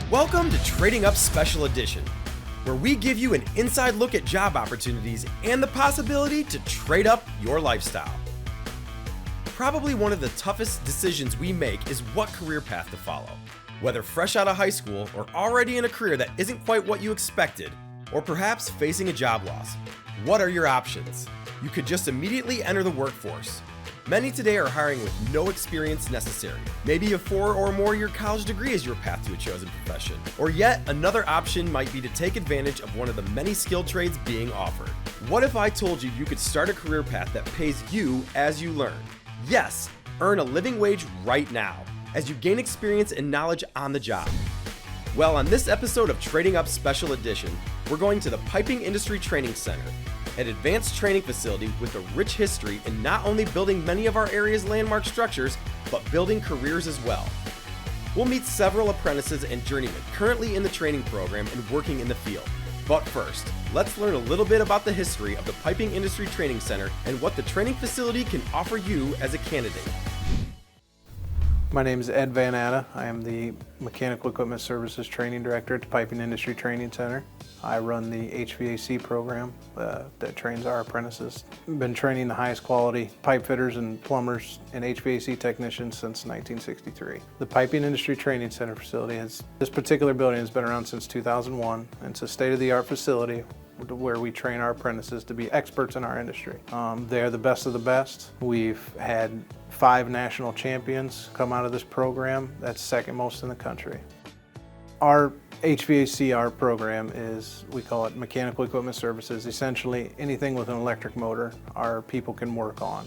Welcome to Trading Up Special Edition, where we give you an inside look at job opportunities and the possibility to trade up your lifestyle. Probably one of the toughest decisions we make is what career path to follow. Whether fresh out of high school or already in a career that isn't quite what you expected, or perhaps facing a job loss, what are your options? You could just immediately enter the workforce. Many today are hiring with no experience necessary. Maybe a 4 or more year college degree is your path to a chosen profession. Or yet another option might be to take advantage of one of the many skilled trades being offered. What if I told you you could start a career path that pays you as you learn? Yes, earn a living wage right now as you gain experience and knowledge on the job. Well, on this episode of Trading Up Special Edition, we're going to the Piping Industry Training Center, an advanced training facility with a rich history in not only building many of our area's landmark structures, but building careers as well. We'll meet several apprentices and journeymen currently in the training program and working in the field. But first, let's learn a little bit about the history of the Piping Industry Training Center and what the training facility can offer you as a candidate. My name is Ed Van Atta. I am the Mechanical Equipment Services Training Director at the Piping Industry Training Center. I run the HVAC program that trains our apprentices. I've been training the highest quality pipe fitters and plumbers and HVAC technicians since 1963. The Piping Industry Training Center facility this particular building has been around since 2001, and it's a state-of-the-art facility where we train our apprentices to be experts in our industry. They're the best of the best. We've had 5 national champions come out of this program. That's second most in the country. Our HVAC, our program is, we call it Mechanical Equipment Services. Essentially anything with an electric motor our people can work on.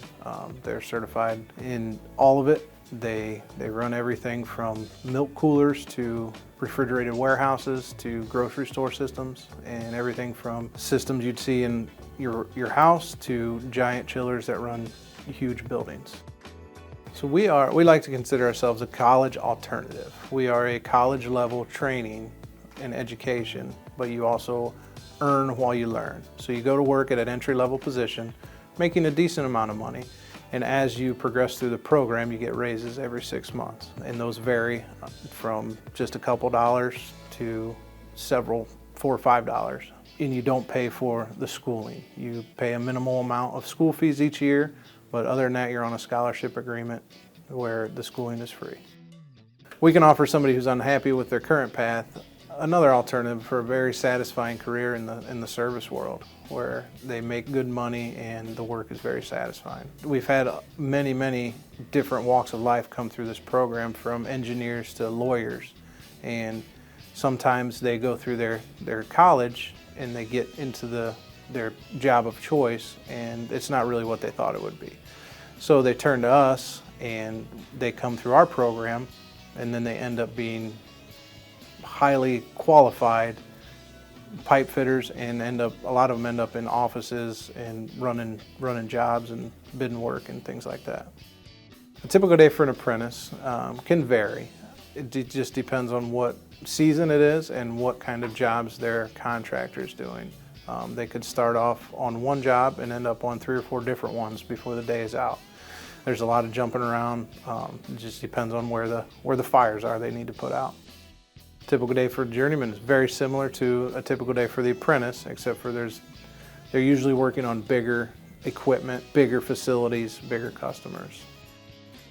They're certified in all of it. They run everything from milk coolers to refrigerated warehouses to grocery store systems, and everything from systems you'd see in your house to giant chillers that run huge buildings. So we like to consider ourselves a college alternative. We are a college level training and education, but you also earn while you learn. So you go to work at an entry level position, making a decent amount of money, and as you progress through the program, you get raises every 6 months. And those vary from just a couple dollars to several, $4 or $5. And you don't pay for the schooling. You pay a minimal amount of school fees each year, but other than that, you're on a scholarship agreement where the schooling is free. We can offer somebody who's unhappy with their current path another alternative for a very satisfying career in the service world, where they make good money and the work is very satisfying. We've had many different walks of life come through this program, from engineers to lawyers, and sometimes they go through their college and they get into their job of choice and it's not really what they thought it would be. So they turn to us and they come through our program, and then they end up being highly qualified pipe fitters and a lot of them end up in offices and running jobs and bidding work and things like that. A typical day for an apprentice can vary. It just depends on what season it is and what kind of jobs their contractor is doing. They could start off on one job and end up on 3 or 4 different ones before the day is out. There's a lot of jumping around. It just depends on where the fires are they need to put out. Typical day for a journeyman is very similar to a typical day for the apprentice, except for they're usually working on bigger equipment, bigger facilities, bigger customers.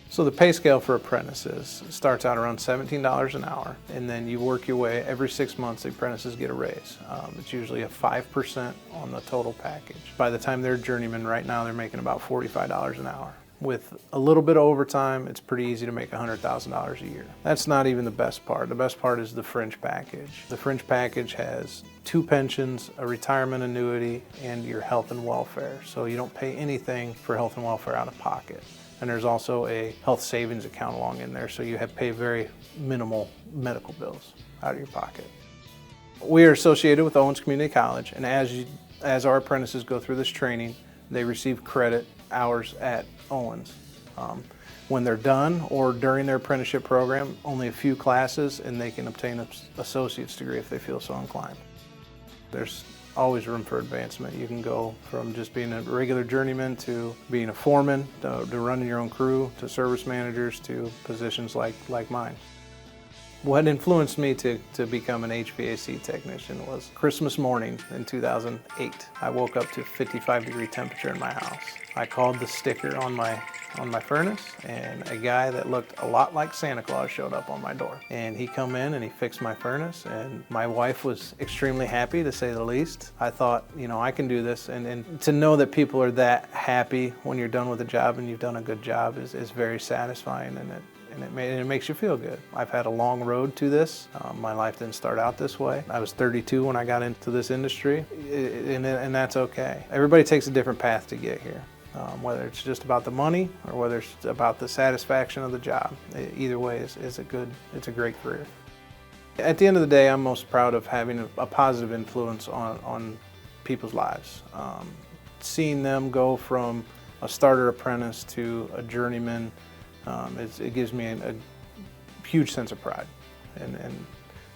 So the pay scale for apprentices starts out around $17 an hour, and then you work your way. Every 6 months, the apprentices get a raise. It's usually a 5% on the total package. By the time they're journeyman, right now they're making about $45 an hour. With a little bit of overtime, it's pretty easy to make $100,000 a year. That's not even the best part. The best part is the fringe package. The fringe package has 2 pensions, a retirement annuity, and your health and welfare. So you don't pay anything for health and welfare out of pocket. And there's also a health savings account along in there, so you pay very minimal medical bills out of your pocket. We are associated with Owens Community College, and as our apprentices go through this training, they receive credit hours at Owens. When they're done or during their apprenticeship program, only a few classes, and they can obtain an associate's degree if they feel so inclined. There's always room for advancement. You can go from just being a regular journeyman to being a foreman, to running your own crew, to service managers, to positions like mine. What influenced me to become an HVAC technician was Christmas morning in 2008. I woke up to 55-degree temperature in my house. I called the sticker on my furnace, and a guy that looked a lot like Santa Claus showed up on my door. And he come in and he fixed my furnace, and my wife was extremely happy, to say the least. I thought, I can do this, and to know that people are that happy when you're done with a job and you've done a good job is very satisfying, and it makes you feel good. I've had a long road to this. My life didn't start out this way. I was 32 when I got into this industry, and that's okay. Everybody takes a different path to get here. Whether it's just about the money or whether it's about the satisfaction of the job. Either way it's a great career. At the end of the day, I'm most proud of having a positive influence on people's lives. Seeing them go from a starter apprentice to a journeyman, it gives me a huge sense of pride. And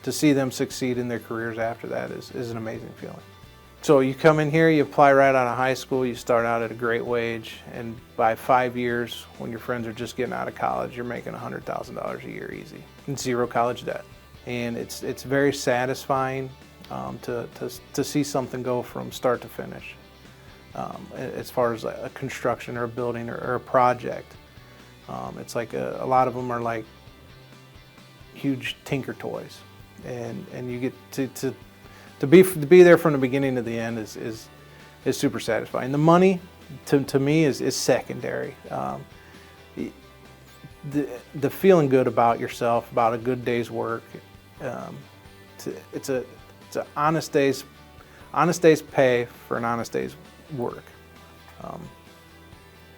to see them succeed in their careers after that is an amazing feeling. So you come in here, you apply right out of high school, you start out at a great wage, and by 5 years, when your friends are just getting out of college, you're making $100,000 a year easy, and zero college debt. And it's very satisfying to see something go from start to finish. As far as a construction or a building or a project, it's like a lot of them are like huge Tinker Toys, and you get to be there from the beginning to the end is super satisfying. The money, to me, is secondary. The feeling good about yourself, about a good day's work, it's an honest day's pay for an honest day's work,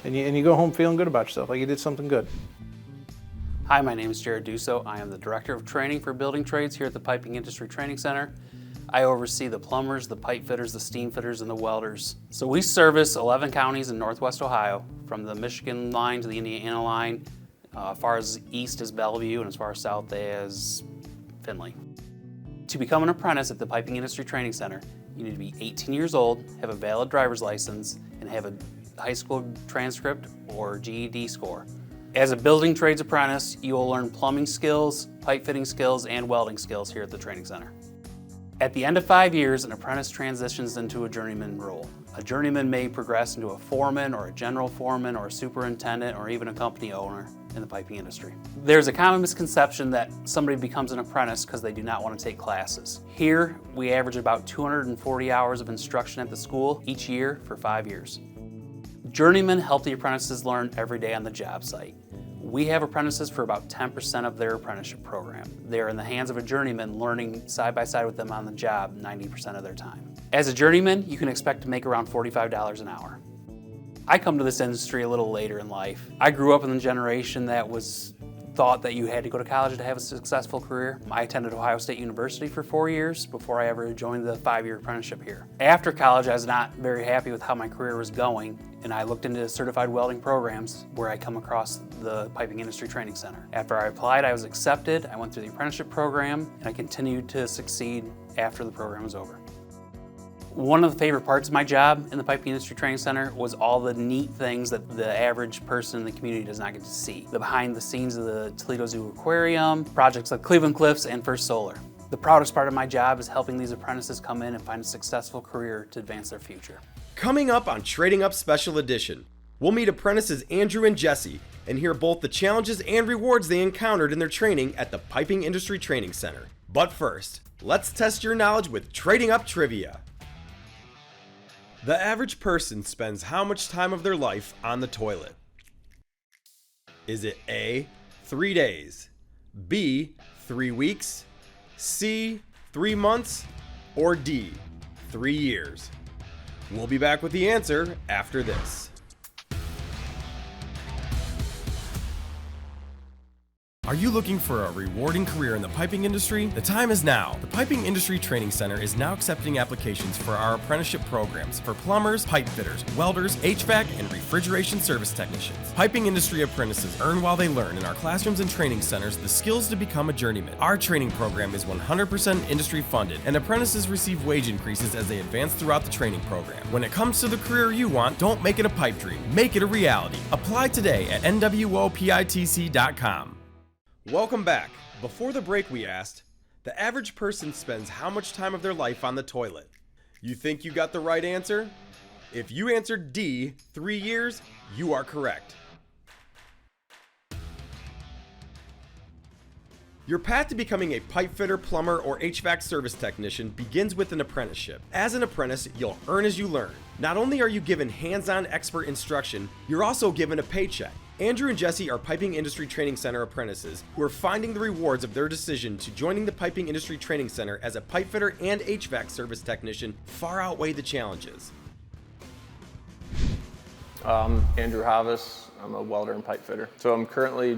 and you go home feeling good about yourself, like you did something good. Hi, my name is Jared Dusso. I am the Director of Training for Building Trades here at the Piping Industry Training Center. I oversee the plumbers, the pipe fitters, the steam fitters, and the welders. So we service 11 counties in Northwest Ohio, from the Michigan line to the Indiana line, as far as east as Bellevue and as far south as Findlay. To become an apprentice at the Piping Industry Training Center, you need to be 18 years old, have a valid driver's license, and have a high school transcript or GED score. As a building trades apprentice, you will learn plumbing skills, pipe fitting skills, and welding skills here at the training center. At the end of 5 years, an apprentice transitions into a journeyman role. A journeyman may progress into a foreman or a general foreman or a superintendent or even a company owner in the piping industry. There's a common misconception that somebody becomes an apprentice because they do not want to take classes. Here, we average about 240 hours of instruction at the school each year for 5 years. Journeymen help the apprentices learn every day on the job site. We have apprentices for about 10% of their apprenticeship program. They're in the hands of a journeyman, learning side by side with them on the job 90% of their time. As a journeyman, you can expect to make around $45 an hour. I come to this industry a little later in life. I grew up in the generation that thought that you had to go to college to have a successful career. I attended Ohio State University for 4 years before I ever joined the 5-year apprenticeship here. After college, I was not very happy with how my career was going, and I looked into certified welding programs where I come across the Piping Industry Training Center. After I applied, I was accepted. I went through the apprenticeship program, and I continued to succeed after the program was over. One of the favorite parts of my job in the Piping Industry Training Center was all the neat things that the average person in the community does not get to see. The behind the scenes of the Toledo Zoo Aquarium, projects like Cleveland Cliffs and First Solar. The proudest part of my job is helping these apprentices come in and find a successful career to advance their future. Coming up on Trading Up Special Edition, we'll meet apprentices Andrew and Jesse and hear both the challenges and rewards they encountered in their training at the Piping Industry Training Center. But first, let's test your knowledge with Trading Up Trivia. The average person spends how much time of their life on the toilet? Is it A, 3 days, B, 3 weeks, C, 3 months, or D, 3 years? We'll be back with the answer after this. Are you looking for a rewarding career in the piping industry? The time is now. The Piping Industry Training Center is now accepting applications for our apprenticeship programs for plumbers, pipe fitters, welders, HVAC, and refrigeration service technicians. Piping industry apprentices earn while they learn in our classrooms and training centers the skills to become a journeyman. Our training program is 100% industry funded, and apprentices receive wage increases as they advance throughout the training program. When it comes to the career you want, don't make it a pipe dream. Make it a reality. Apply today at nwopitc.com. Welcome back. Before the break, we asked, the average person spends how much time of their life on the toilet? You think you got the right answer? If you answered D, 3 years, you are correct. Your path to becoming a pipe fitter, plumber, or HVAC service technician begins with an apprenticeship. As an apprentice, you'll earn as you learn. Not only are you given hands-on expert instruction, you're also given a paycheck. Andrew and Jesse are Piping Industry Training Center apprentices who are finding the rewards of their decision to joining the Piping Industry Training Center as a pipe fitter and HVAC service technician far outweigh the challenges. Andrew Havis. I'm a welder and pipe fitter. So I'm currently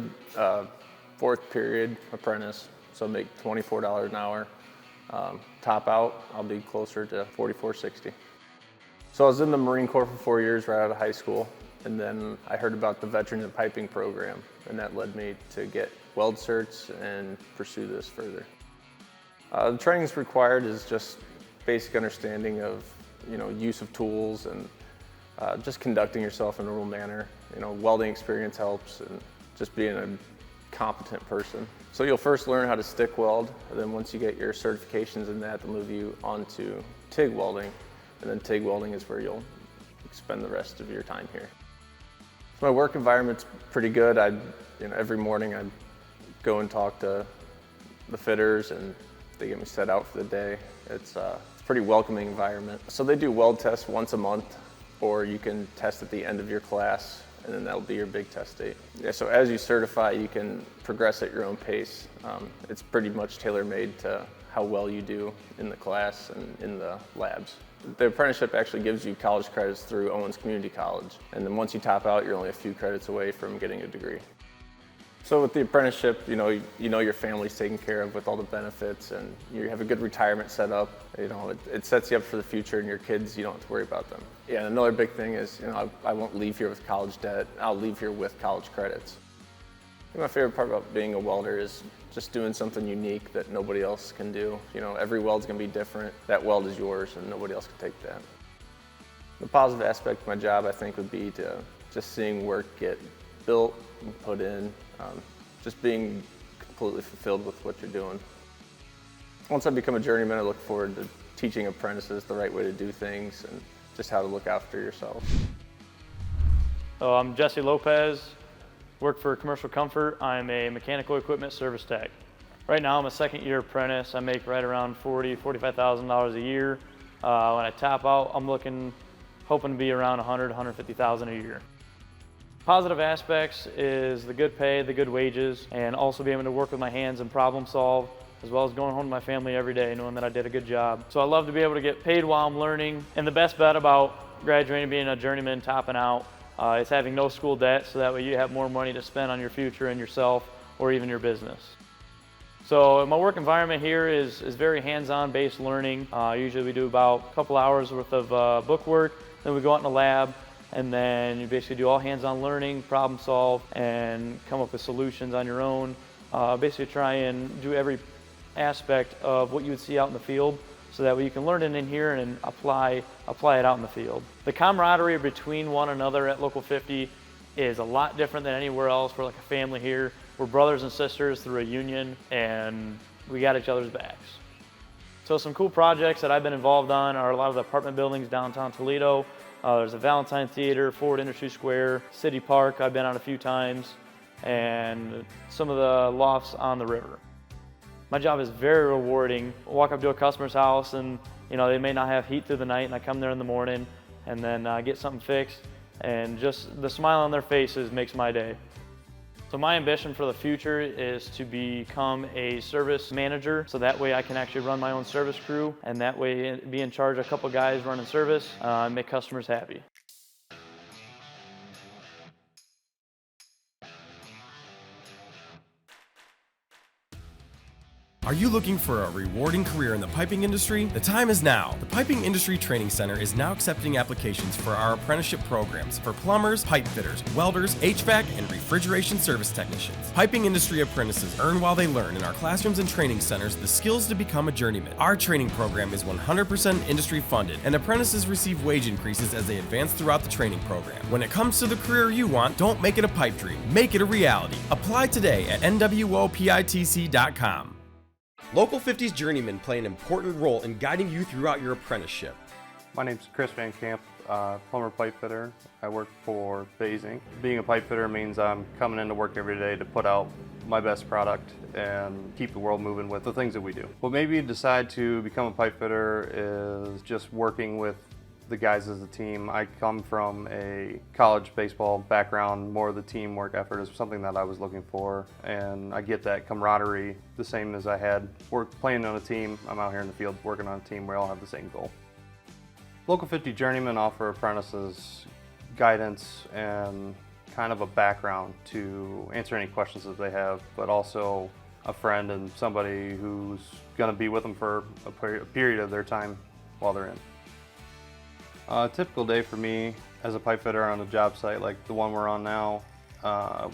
fourth period apprentice, so I make $24 an hour. Top out, I'll be closer to $44.60. So I was in the Marine Corps for 4 years right out of high school, and then I heard about the Veterans in Piping program, and that led me to get weld certs and pursue this further. The training that's required is just basic understanding of, use of tools and just conducting yourself in a normal manner. Welding experience helps, and just being a competent person. So you'll first learn how to stick weld, and then once you get your certifications in that, they'll move you on to TIG welding, and then TIG welding is where you'll spend the rest of your time here. My work environment's pretty good. Every morning I go and talk to the fitters, and they get me set out for the day. It's a pretty welcoming environment. So they do weld tests once a month, or you can test at the end of your class, and then that'll be your big test date. Yeah, so as you certify, you can progress at your own pace. It's pretty much tailor-made to how well you do in the class and in the labs. The apprenticeship actually gives you college credits through Owens Community College, and then once you top out, you're only a few credits away from getting a degree. So with the apprenticeship, your family's taken care of with all the benefits, and you have a good retirement set up. It sets you up for the future, and your kids, you don't have to worry about them. Yeah, and another big thing is, I won't leave here with college debt. I'll leave here with college credits. I think my favorite part about being a welder is just doing something unique that nobody else can do. Every weld's gonna be different. That weld is yours, and nobody else can take that. The positive aspect of my job, I think, would be to just seeing work get built and put in, just being completely fulfilled with what you're doing. Once I become a journeyman, I look forward to teaching apprentices the right way to do things and just how to look after yourself. So I'm Jesse Lopez, work for Commercial Comfort. I'm a mechanical equipment service tech. Right now I'm a second-year apprentice. I make right around $45,000 a year. When I top out, I'm hoping to be around $150,000 a year. Positive aspects is the good pay, the good wages, and also being able to work with my hands and problem solve, as well as going home to my family every day knowing that I did a good job. So I love to be able to get paid while I'm learning. And the best bet about graduating, being a journeyman, topping out, is having no school debt, so that way you have more money to spend on your future and yourself or even your business. So my work environment here is very hands-on based learning. Usually we do about a couple hours worth of book work, then we go out in the lab, and then you basically do all hands-on learning, problem solve, and come up with solutions on your own. Basically try and do every aspect of what you would see out in the field, so that way you can learn it in here and apply it out in the field. The camaraderie between one another at Local 50 is a lot different than anywhere else. We're like a family here. We're brothers and sisters through a union, and we got each other's backs. So some cool projects that I've been involved on are a lot of the apartment buildings downtown Toledo. There's a Valentine Theater, Ford Industry Square, City Park I've been on a few times, and some of the lofts on the river. My job is very rewarding. I walk up to a customer's house and they may not have heat through the night, and I come there in the morning and then get something fixed, and just the smile on their faces makes my day. So my ambition for the future is to become a service manager, so that way I can actually run my own service crew, and that way be in charge of a couple guys running service and make customers happy. Are you looking for a rewarding career in the piping industry? The time is now. The Piping Industry Training Center is now accepting applications for our apprenticeship programs for plumbers, pipe fitters, welders, HVAC, and refrigeration service technicians. Piping industry apprentices earn while they learn in our classrooms and training centers the skills to become a journeyman. Our training program is 100% industry funded, and apprentices receive wage increases as they advance throughout the training program. When it comes to the career you want, don't make it a pipe dream. Make it a reality. Apply today at nwopitc.com. Local 50's journeymen play an important role in guiding you throughout your apprenticeship. My name's Chris Van Camp, plumber pipe fitter. I work for Basing. Being a pipe fitter means I'm coming into work every day to put out my best product and keep the world moving with the things that we do. What made me decide to become a pipe fitter is just working with the guys as a team. I come from a college baseball background. More of the teamwork effort is something that I was looking for, and I get that camaraderie the same as I had playing on a team. I'm out here in the field working on a team where we all have the same goal. Local 50 Journeymen offer apprentices guidance and kind of a background to answer any questions that they have, but also a friend and somebody who's going to be with them for a period of their time while they're in. A typical day for me as a pipe fitter on a job site like the one we're on now,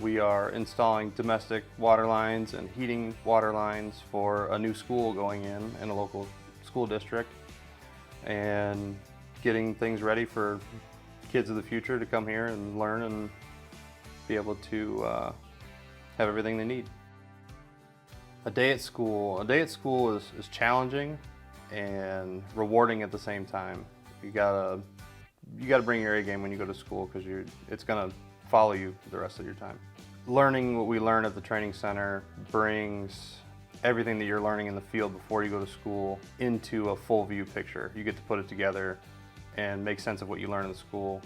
we are installing domestic water lines and heating water lines for a new school going in a local school district, and getting things ready for kids of the future to come here and learn and be able to have everything they need. A day at school is challenging and rewarding at the same time. You gotta bring your A game when you go to school, because it's gonna follow you for the rest of your time. Learning what we learn at the training center brings everything that you're learning in the field before you go to school into a full view picture. You get to put it together and make sense of what you learn in the school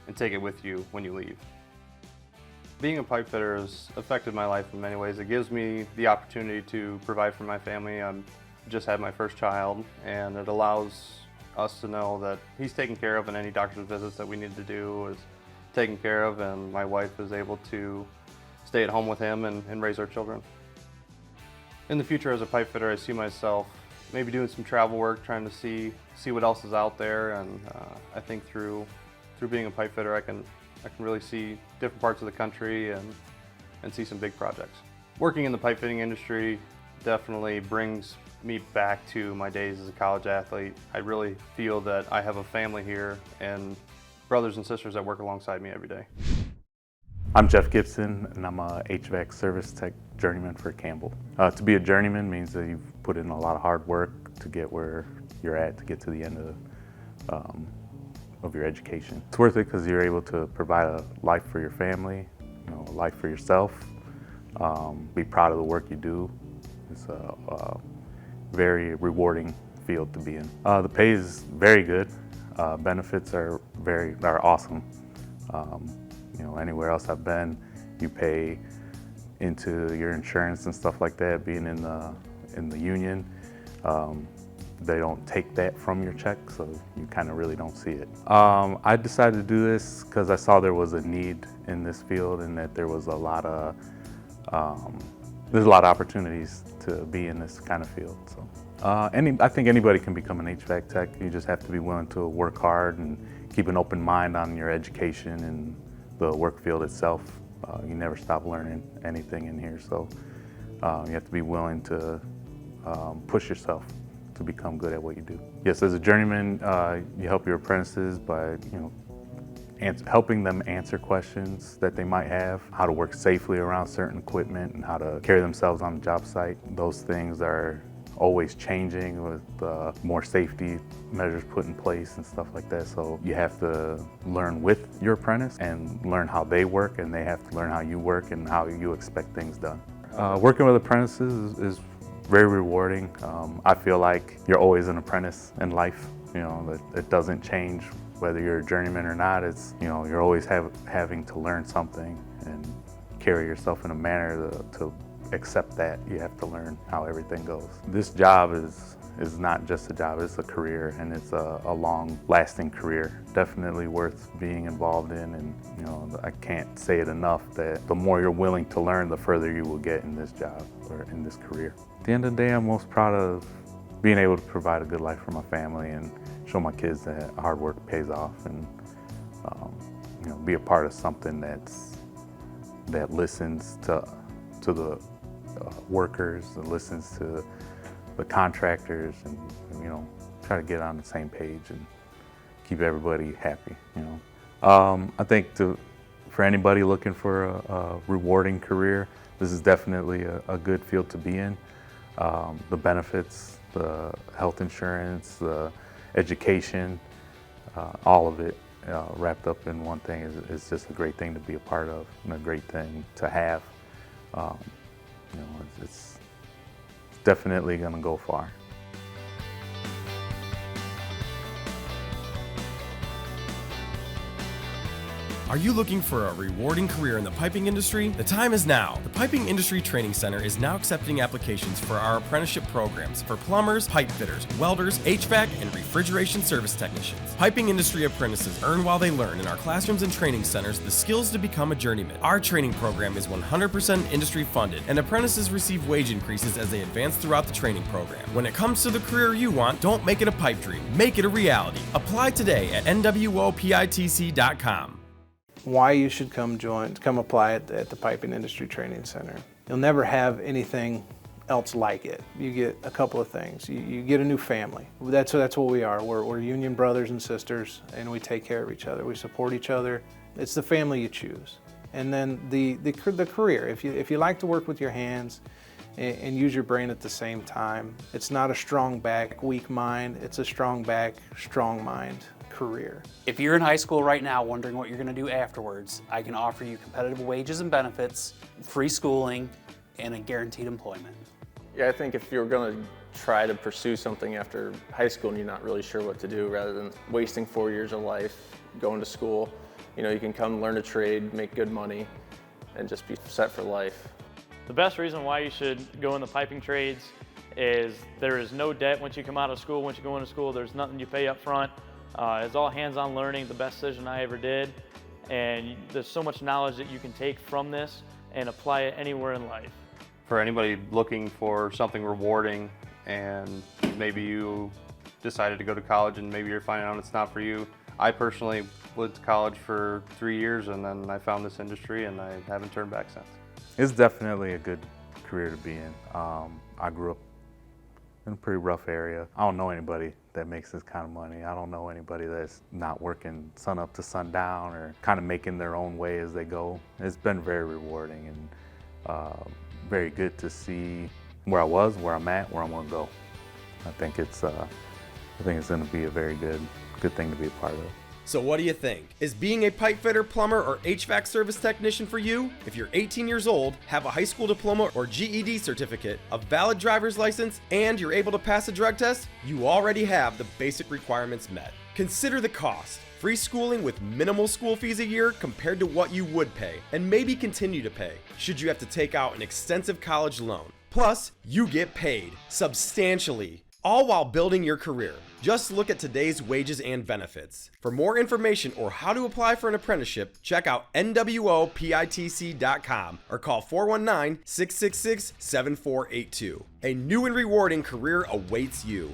and take it with you when you leave. Being a pipe fitter has affected my life in many ways. It gives me the opportunity to provide for my family. I just had my first child, and it allows us to know that he's taken care of, and any doctor's visits that we need to do is taken care of, and my wife is able to stay at home with him and raise our children. In the future as a pipe fitter, I see myself maybe doing some travel work, trying to see what else is out there, and I think through being a pipe fitter I can really see different parts of the country and see some big projects. Working in the pipe fitting industry definitely brings me back to my days as a college athlete. I really feel that I have a family here and brothers and sisters that work alongside me every day. I'm Jeff Gibson, and I'm a HVAC service tech journeyman for Campbell. To be a journeyman means that you've put in a lot of hard work to get where you're at, to get to the end of your education. It's worth it because you're able to provide a life for your family, a life for yourself, be proud of the work you do. It's a very rewarding field to be in. The pay is very good. Benefits are awesome. Anywhere else I've been, you pay into your insurance and stuff like that. Being in the union, they don't take that from your check, so you kind of really don't see it. I decided to do this because I saw there was a need in this field, and that there was a lot of opportunities to be in this kind of field. So, I think anybody can become an HVAC tech. You just have to be willing to work hard and keep an open mind on your education and the work field itself. You never stop learning anything in here, so you have to be willing to push yourself to become good at what you do. Yes, as a journeyman, you help your apprentices by helping them answer questions that they might have, how to work safely around certain equipment, and how to carry themselves on the job site. Those things are always changing with more safety measures put in place and stuff like that. So you have to learn with your apprentice and learn how they work, and they have to learn how you work and how you expect things done. Working with apprentices is very rewarding. I feel like you're always an apprentice in life. It doesn't change whether you're a journeyman or not. It's you're always having to learn something and carry yourself in a manner to accept that you have to learn how everything goes. This job is not just a job, it's a career, and it's a long-lasting career. Definitely worth being involved in, and you know, I can't say it enough that the more you're willing to learn, the further you will get in this job or in this career. At the end of the day, I'm most proud of being able to provide a good life for my family and show my kids that hard work pays off, and you know, be a part of something that listens to the workers, and listens to the contractors, and you know, try to get on the same page and keep everybody happy. You know, I think for anybody looking for a rewarding career, this is definitely a good field to be in. The benefits, the health insurance, the education, all of it wrapped up in one thing is just a great thing to be a part of, and a great thing to have. You know, it's definitely going to go far. Are you looking for a rewarding career in the piping industry? The time is now. The Piping Industry Training Center is now accepting applications for our apprenticeship programs for plumbers, pipe fitters, welders, HVAC, and refrigeration service technicians. Piping industry apprentices earn while they learn in our classrooms and training centers the skills to become a journeyman. Our training program is 100% industry funded, and apprentices receive wage increases as they advance throughout the training program. When it comes to the career you want, don't make it a pipe dream. Make it a reality. Apply today at nwopitc.com. Why you should come apply at the Piping Industry Training Center. You'll never have anything else like it. You get a couple of things. You get a new family. That's what we are. We're union brothers and sisters, and we take care of each other. We support each other. It's the family you choose. And then the career. If you like to work with your hands and use your brain at the same time, it's not a strong back, weak mind. It's a strong back, strong mind career. If you're in high school right now wondering what you're going to do afterwards, I can offer you competitive wages and benefits, free schooling, and a guaranteed employment. Yeah, I think if you're going to try to pursue something after high school and you're not really sure what to do, rather than wasting 4 years of life going to school, you know, you can come learn a trade, make good money, and just be set for life. The best reason why you should go in the piping trades is there is no debt once you come out of school. Once you go into school, there's nothing you pay up front. It's all hands-on learning, the best decision I ever did. And there's so much knowledge that you can take from this and apply it anywhere in life. For anybody looking for something rewarding, and maybe you decided to go to college and maybe you're finding out it's not for you. I personally went to college for 3 years, and then I found this industry, and I haven't turned back since. It's definitely a good career to be in. I grew up in a pretty rough area. I don't know anybody that makes this kind of money. I don't know anybody that's not working sun up to sundown or kind of making their own way as they go. It's been very rewarding and very good to see where I was, where I'm at, where I'm going to go. I think it's going to be a very good thing to be a part of. So what do you think? Is being a pipe fitter, plumber, or HVAC service technician for you? If you're 18 years old, have a high school diploma or GED certificate, a valid driver's license, and you're able to pass a drug test, you already have the basic requirements met. Consider the cost. Free schooling with minimal school fees a year compared to what you would pay, and maybe continue to pay, should you have to take out an extensive college loan. Plus, you get paid substantially, all while building your career. Just look at today's wages and benefits. For more information or how to apply for an apprenticeship, check out nwopitc.com or call 419-666-7482. A new and rewarding career awaits you.